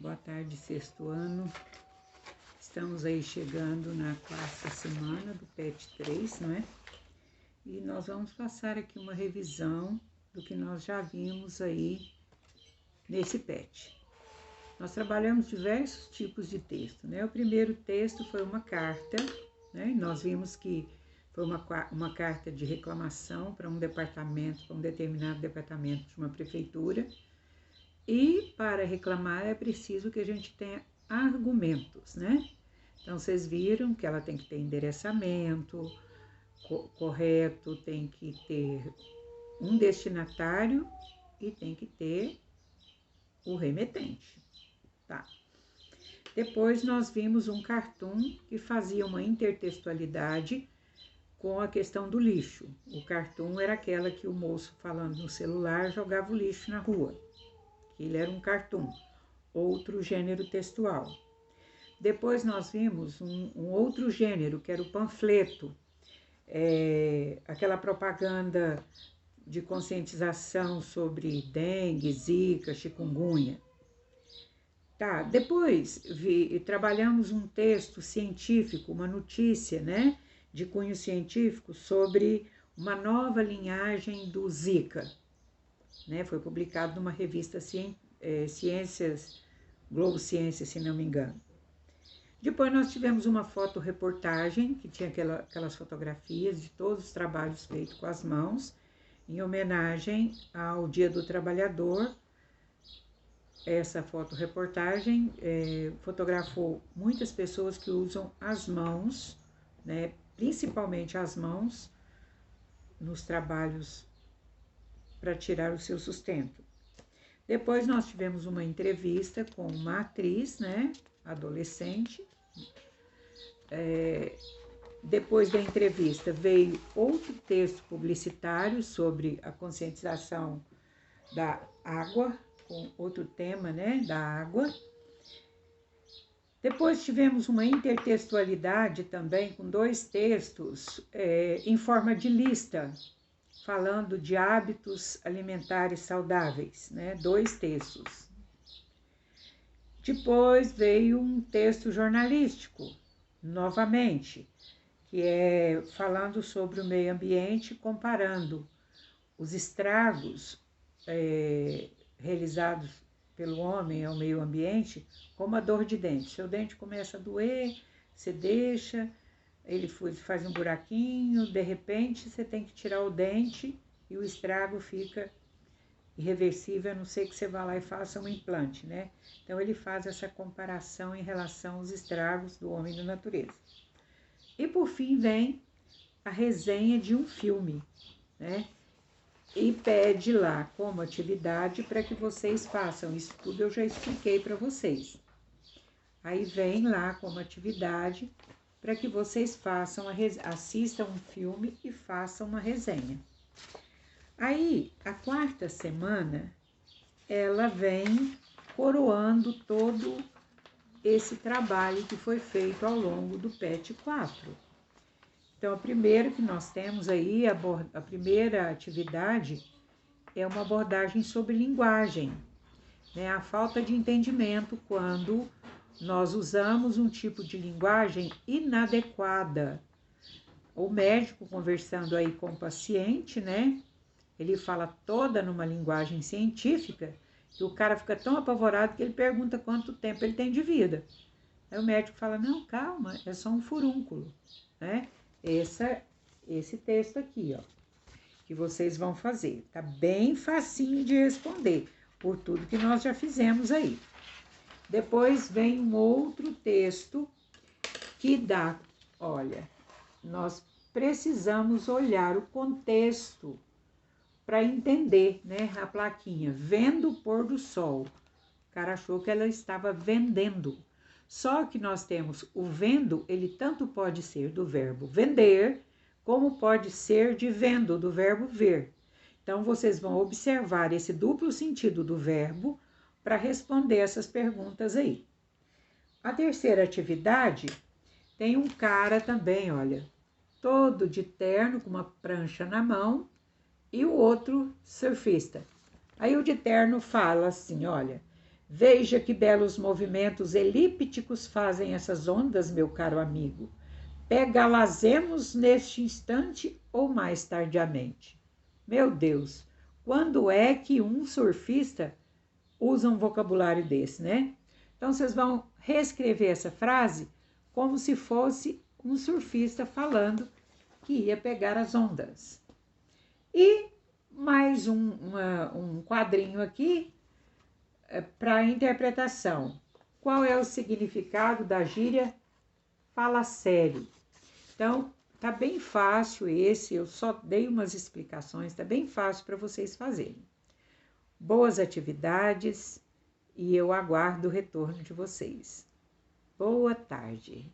Boa tarde, sexto ano. Estamos aí chegando na quarta semana do PET 3, não é? E nós vamos passar aqui uma revisão do que nós já vimos aí nesse PET. Nós trabalhamos diversos tipos de texto, né? O primeiro texto foi uma carta, né? E nós vimos que foi uma carta de reclamação para um departamento, para um determinado departamento de uma prefeitura. E para reclamar é preciso que a gente tenha argumentos, né? Então, vocês viram que ela tem que ter endereçamento correto, tem que ter um destinatário e tem que ter o remetente, tá? Depois nós vimos um cartoon que fazia uma intertextualidade com a questão do lixo. O cartoon era aquela que o moço falando no celular jogava o lixo na rua. Ele era um cartoon, outro gênero textual. Depois nós vimos um outro gênero, que era o panfleto, aquela propaganda de conscientização sobre dengue, zika, chikungunya. Tá, depois trabalhamos um texto científico, uma notícia, né, de cunho científico sobre uma nova linhagem do Zika. Né, foi publicado numa revista Ciências, Globo Ciências, se não me engano. Depois nós tivemos uma fotoreportagem, que tinha aquelas fotografias de todos os trabalhos feitos com as mãos, em homenagem ao Dia do Trabalhador. Essa fotoreportagem fotografou muitas pessoas que usam as mãos, né, principalmente as mãos, nos trabalhos para tirar o seu sustento. Depois nós tivemos uma entrevista com uma atriz, né, adolescente. Depois da entrevista veio outro texto publicitário sobre a conscientização da água, com outro tema, né, da água. Depois tivemos uma intertextualidade também com dois textos em forma de lista, falando de hábitos alimentares saudáveis, né? Dois textos. Depois veio um texto jornalístico, novamente, que é falando sobre o meio ambiente, comparando os estragos realizados pelo homem ao meio ambiente como a dor de dente. Seu dente começa a doer, você deixa, ele faz um buraquinho, de repente você tem que tirar o dente e o estrago fica irreversível, a não ser que você vá lá e faça um implante, né? Então ele faz essa comparação em relação aos estragos do homem da natureza. E por fim vem a resenha de um filme, né? E pede lá como atividade para que vocês façam. Isso tudo eu já expliquei para vocês. Aí vem lá como atividade para que vocês façam, assistam um filme e façam uma resenha. Aí, a quarta semana, ela vem coroando todo esse trabalho que foi feito ao longo do PET 4. Então, a primeira que nós temos aí, a primeira atividade é uma abordagem sobre linguagem, né? A falta de entendimento quando nós usamos um tipo de linguagem inadequada. O médico conversando aí com o paciente, né? Ele fala toda numa linguagem científica que o cara fica tão apavorado que ele pergunta quanto tempo ele tem de vida. Aí o médico fala, não, calma, é só um furúnculo, né? Esse texto aqui, ó, que vocês vão fazer. Tá bem facinho de responder, por tudo que nós já fizemos aí. Depois vem um outro texto que dá, olha, nós precisamos olhar o contexto para entender, né, a plaquinha, vendo o pôr do sol. O cara achou que ela estava vendendo. Só que nós temos o vendo, ele tanto pode ser do verbo vender, como pode ser de vendo, do verbo ver. Então, vocês vão observar esse duplo sentido do verbo para responder essas perguntas aí. A terceira atividade tem um cara também, olha, todo de terno, com uma prancha na mão, e o outro surfista. Aí o de terno fala assim, olha, Veja que belos movimentos elípticos fazem essas ondas, meu caro amigo. Pegalazemos neste instante ou mais tardiamente. Meu Deus, quando é que um surfista usa um vocabulário desse, né? Então, vocês vão reescrever essa frase como se fosse um surfista falando que ia pegar as ondas. E mais um quadrinho aqui para interpretação. Qual é o significado da gíria fala sério? Então, tá bem fácil esse, eu só dei umas explicações, tá bem fácil para vocês fazerem. Boas atividades e eu aguardo o retorno de vocês. Boa tarde.